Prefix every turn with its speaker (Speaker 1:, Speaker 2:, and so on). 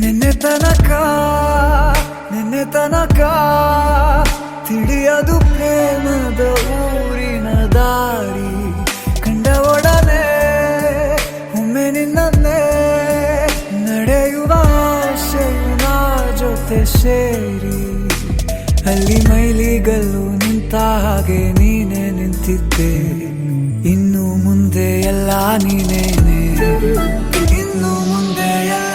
Speaker 1: ನಿನ್ನೆ ತನಕ ತಿಳಿಯದು ಪ್ರೇಮದ ಊರಿನ ದಾರಿ. ಕಂಡ ಒಡನೆ ಒಮ್ಮೆ ನಿನ್ನೇ ನಡೆಯುವ ಆಸೆಯು ನಾ ಜೊತೆ ಸೇರಿ. ಅಲ್ಲಿ ಮೈಲಿಗಲ್ಲು ನಿಂತ ಹಾಗೆ ನೀನೆ ನಿಂತಿದ್ದೆ. ಇನ್ನು ಮುಂದೆ ಎಲ್ಲ ನೀನೇನೆ, ಇನ್ನು ಮುಂದೆ ಎಲ್ಲ